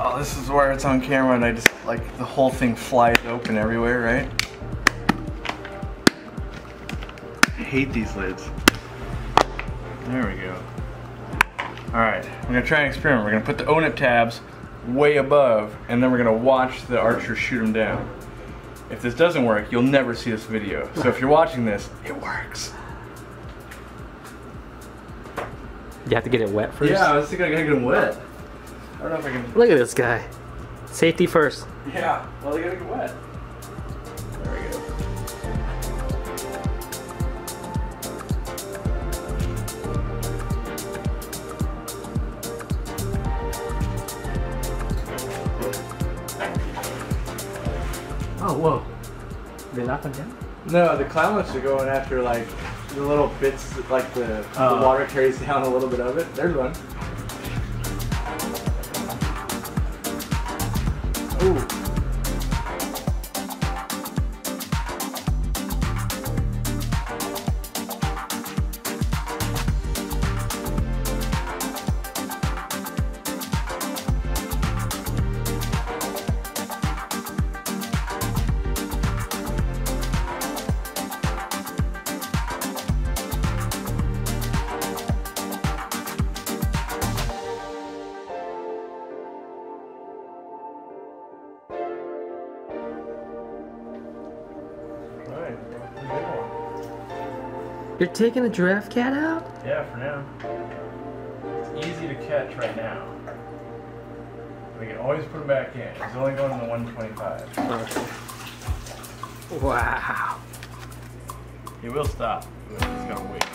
Oh, this is where it's on camera and I just, like, the whole thing flies open everywhere, right? I hate these lids. There we go. Alright, we're going to try an experiment. We're going to put the O-nip tabs way above and then we're going to watch the archer shoot them down. If this doesn't work, you'll never see this video. So if you're watching this, it works. You have to get it wet first? Yeah, I was thinking I gotta get them wet. I don't know if I can... Look at this guy. Safety first. Yeah, well they gotta get wet. There we go. Oh, whoa. They knock them down? No, the clownlets are going after like the little bits, like the water carries down a little bit of it. There's one. Ooh. You're taking the giraffe cat out? Yeah, for now. It's easy to catch right now. We can always put him back in. He's only going to the 125. Okay. Wow. He will stop. He's gonna wait.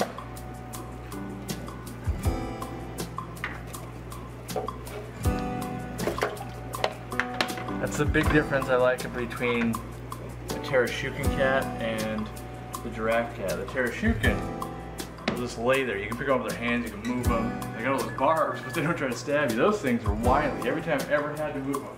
That's the big difference I like between the Tarashukin cat and the giraffe cat. The Tarashukin will just lay there. You can pick them up with their hands, you can move them. They got all those barbs, but they don't try to stab you. Those things are wily. Every time I've ever had to move them.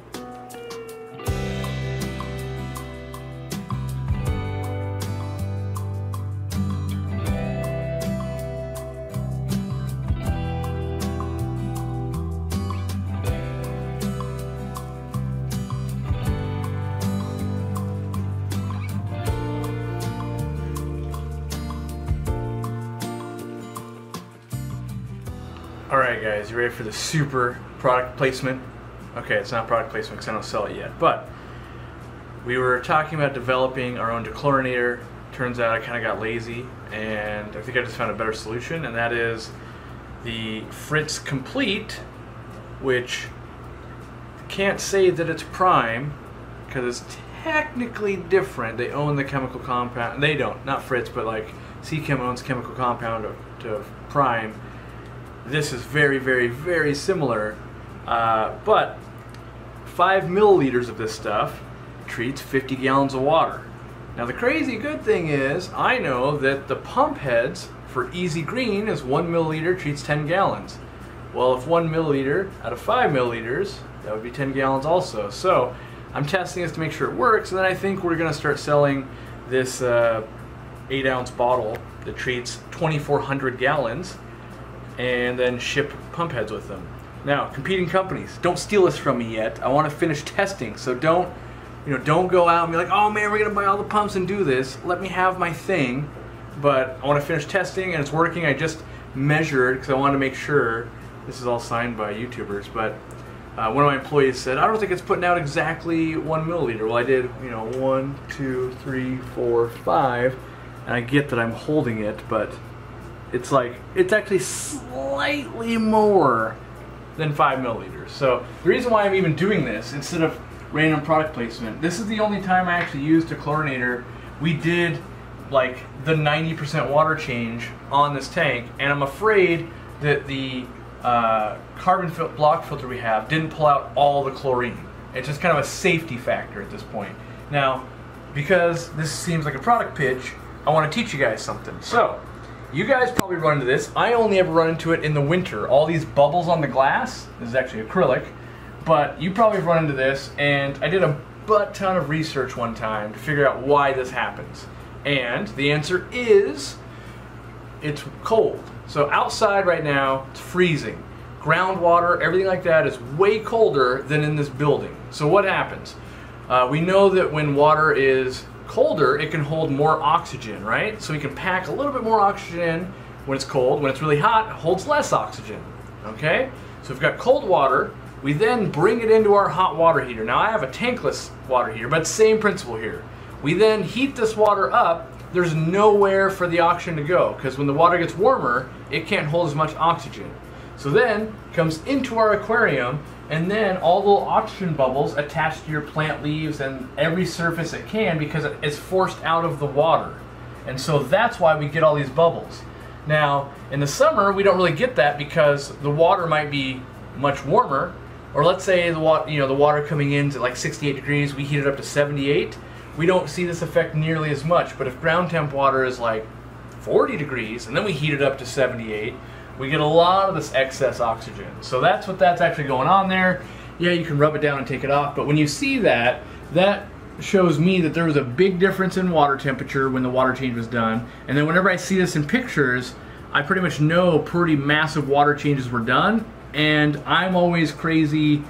Alright guys, you ready for the super product placement? Okay, it's not product placement because I don't sell it yet, but we were talking about developing our own dechlorinator. Turns out I kind of got lazy and I think I just found a better solution, and that is the Fritz Complete, which can't say that it's prime because it's technically different. They own the chemical compound. They don't, not Fritz, but like C-Chem owns chemical compound to prime. This is very, very, very similar, but 5 milliliters of this stuff treats 50 gallons of water. Now the crazy good thing is, I know that the pump heads for Easy Green is 1 milliliter treats 10 gallons. Well, if 1 milliliter out of 5 milliliters, that would be 10 gallons also. So I'm testing this to make sure it works, and then I think we're going to start selling this 8-ounce bottle that treats 2,400 gallons. And then ship pump heads with them. Now, competing companies, don't steal this from me yet. I want to finish testing, so don't go out and be like, oh man, we're gonna buy all the pumps and do this. Let me have my thing, but I want to finish testing and it's working. I just measured because I wanted to make sure. This is all signed by YouTubers, but one of my employees said, I don't think it's putting out exactly 1 milliliter. Well, I did, 1, 2, 3, 4, 5, and I get that I'm holding it, but it's actually slightly more than 5 milliliters. So the reason why I'm even doing this instead of random product placement, this is the only time I actually used a chlorinator. We did like the 90% water change on this tank, and I'm afraid that the carbon block filter we have didn't pull out all the chlorine. It's just kind of a safety factor at this point. Now, because this seems like a product pitch, I want to teach you guys something. So you guys probably run into this. I only ever run into it in the winter. All these bubbles on the glass, this is actually acrylic, but you probably run into this, and I did a butt ton of research one time to figure out why this happens. And the answer is, it's cold. So outside right now, it's freezing. groundwater, everything like that is way colder than in this building. So what happens? We know that when water is colder, it can hold more oxygen, right? So we can pack a little bit more oxygen in when it's cold. When it's really hot, it holds less oxygen, okay? So we've got cold water. We then bring it into our hot water heater. Now I have a tankless water heater, but same principle here. We then heat this water up. There's nowhere for the oxygen to go because when the water gets warmer, it can't hold as much oxygen. So then it comes into our aquarium, and then all the little oxygen bubbles attach to your plant leaves and every surface it can because it's forced out of the water. And so that's why we get all these bubbles. Now, in the summer, we don't really get that because the water might be much warmer, or let's say the water coming in at like 68 degrees, we heat it up to 78. We don't see this effect nearly as much, but if ground temp water is like 40 degrees and then we heat it up to 78, we get a lot of this excess oxygen. So that's actually going on there. Yeah, you can rub it down and take it off, but when you see that, that shows me that there was a big difference in water temperature when the water change was done. And then whenever I see this in pictures, I pretty much know pretty massive water changes were done, and I'm always crazy,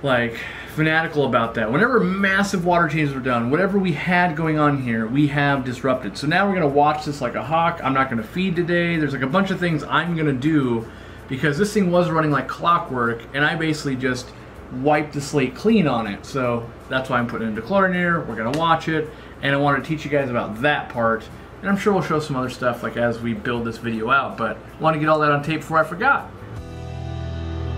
like, fanatical about that. Whenever massive water changes were done, whatever we had going on here, we have disrupted. So now we're going to watch this like a hawk. I'm not going to feed today. There's like a bunch of things I'm going to do because this thing was running like clockwork, and I basically just wiped the slate clean on it. So that's why I'm putting it into chlorinator. We're going to watch it, and I want to teach you guys about that part. And I'm sure we'll show some other stuff like as we build this video out, but I want to get all that on tape before I forgot.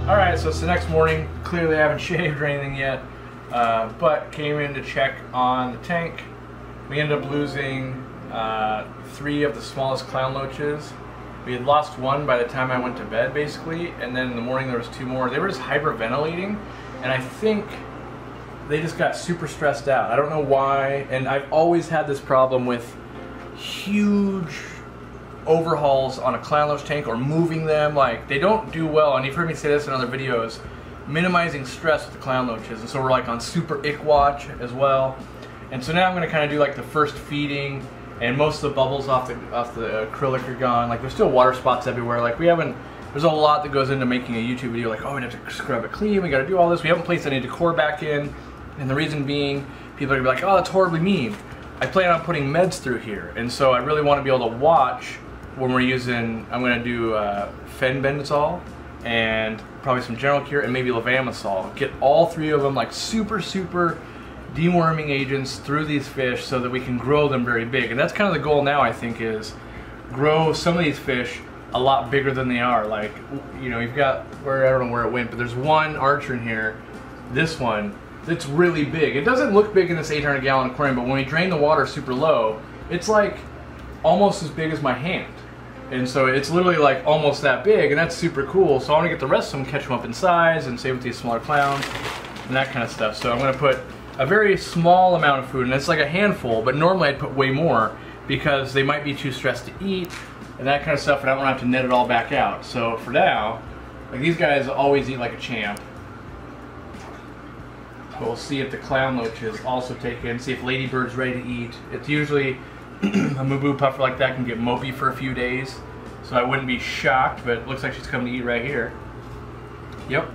Alright, so it's the next morning. Clearly I haven't shaved or anything yet, but came in to check on the tank. We ended up losing 3 of the smallest clown loaches. We had lost 1 by the time I went to bed, basically, and then in the morning there was 2 more. They were just hyperventilating, and I think they just got super stressed out. I don't know why, and I've always had this problem with huge overhauls on a clown loach tank or moving them. Like, they don't do well, and you've heard me say this in other videos, minimizing stress with the clown loaches. And so we're like on super ick watch as well. And so now I'm going to kind of do like the first feeding, and most of the bubbles off the acrylic are gone. Like, there's still water spots everywhere. Like, there's a lot that goes into making a YouTube video. Like, oh, we have to scrub it clean, we got to do all this. We haven't placed any decor back in, and the reason being, people are going to be like, oh, that's horribly mean. I plan on putting meds through here, and so I really want to be able to watch when we're using, I'm going to do fenbendazole and probably some General Cure and maybe levamisole. Get all 3 of them, like super deworming agents through these fish so that we can grow them very big. And that's kind of the goal now, I think, is grow some of these fish a lot bigger than they are. Like, you know, you've got, I don't know where it went, but there's one archer in here, this one, that's really big. It doesn't look big in this 800-gallon aquarium, but when we drain the water super low, it's like almost as big as my hand. And so it's literally like almost that big, and that's super cool. So I want to get the rest of them, catch them up in size, and same with these smaller clowns and that kind of stuff. So I'm going to put a very small amount of food, and it's like a handful, but normally I'd put way more because they might be too stressed to eat and that kind of stuff, and I don't have to net it all back out. So for now, like, these guys always eat like a champ. But we'll see if the clown loaches also take in, see if Ladybird's ready to eat. It's usually a Maboo puffer like that can get mopey for a few days, so I wouldn't be shocked, but it looks like she's coming to eat right here. Yep.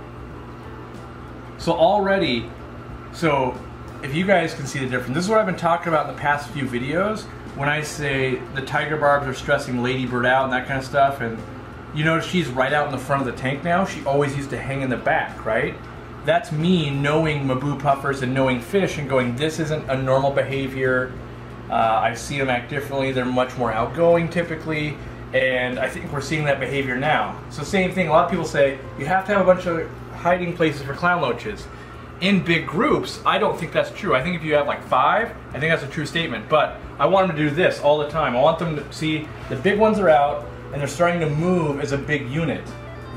So already, so if you guys can see the difference, this is what I've been talking about in the past few videos when I say the tiger barbs are stressing Ladybird out and that kind of stuff, and you notice she's right out in the front of the tank now. She always used to hang in the back, right? That's me knowing Maboo puffers and knowing fish and going, this isn't a normal behavior. I've seen them act differently. They're much more outgoing typically, and I think we're seeing that behavior now. So same thing, a lot of people say you have to have a bunch of hiding places for clown loaches. In big groups, I don't think that's true. I think if you have like 5, I think that's a true statement, but I want them to do this all the time. I want them to see the big ones are out and they're starting to move as a big unit.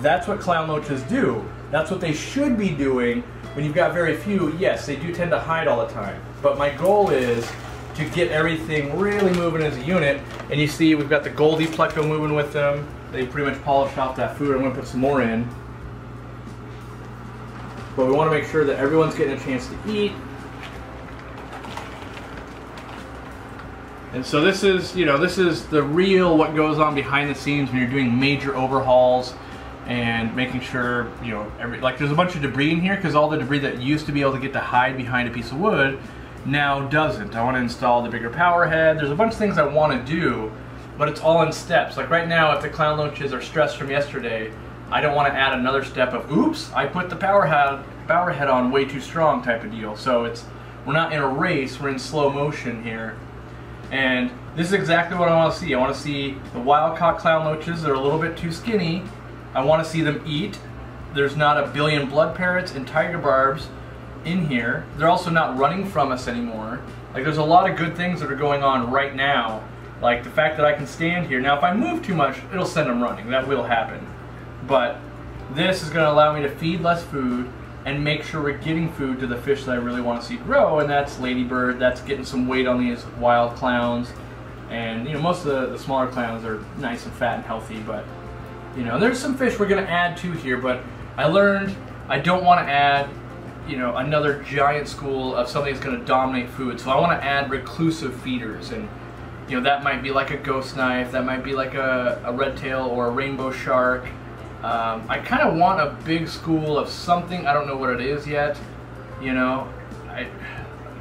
That's what clown loaches do. That's what they should be doing. When you've got very few, yes, they do tend to hide all the time, but my goal is to get everything really moving as a unit. And you see we've got the Goldie Pleco moving with them. They pretty much polished off that food. I'm going to put some more in. But we want to make sure that everyone's getting a chance to eat. And so this is, you know, this is the real what goes on behind the scenes when you're doing major overhauls. and making sure, you know, like there's a bunch of debris in here because all the debris that used to be able to get to hide behind a piece of wood now doesn't. I want to install the bigger power head. There's a bunch of things I want to do, but it's all in steps. Like right now, if the clown loaches are stressed from yesterday, I don't want to add another step of, oops, I put the power head on way too strong type of deal. So we're not in a race, we're in slow motion here. And this is exactly what I want to see. I want to see the wild-caught clown loaches that are a little bit too skinny. I want to see them eat. There's not a billion blood parrots and tiger barbs in here. They're also not running from us anymore. Like there's a lot of good things that are going on right now. Like the fact that I can stand here. Now if I move too much, it'll send them running. That will happen. But this is going to allow me to feed less food and make sure we're getting food to the fish that I really want to see grow, and that's ladybird. That's getting some weight on these wild clowns. And you know, most of the smaller clowns are nice and fat and healthy, but you know, there's some fish we're going to add to here, but I learned I don't want to add, you know, another giant school of something that's going to dominate food. So I want to add reclusive feeders, and you know, that might be like a ghost knife, that might be like a red tail or a rainbow shark. I kind of want a big school of something. I don't know what it is yet. You know,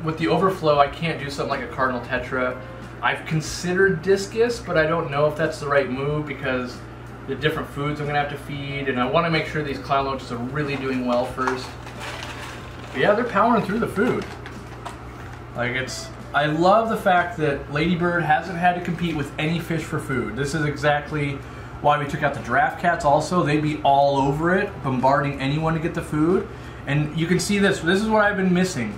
with the overflow, I can't do something like a cardinal tetra. I've considered discus, but I don't know if that's the right move because the different foods I'm going to have to feed, and I want to make sure these clown loaches are really doing well first. But yeah, they're powering through the food. Like I love the fact that ladybird hasn't had to compete with any fish for food. This is exactly why we took out the draft cats also. They'd be all over it, bombarding anyone to get the food. And you can see this. This is what I've been missing.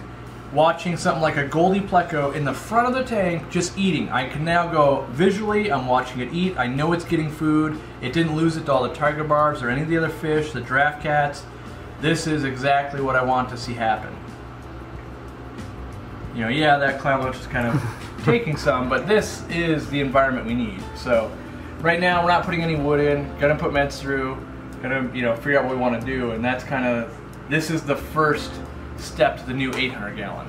Watching something like a Goldie Pleco in the front of the tank just eating. I can now go visually, I'm watching it eat. I know it's getting food. It didn't lose it to all the tiger barbs or any of the other fish, the draft cats. This is exactly what I want to see happen. You know, yeah, that clown loach is kind of taking some, but this is the environment we need. So right now we're not putting any wood in, gonna put meds through, gonna, you know, figure out what we want to do, and that's kind of, this is the first step to the new 800 gallon.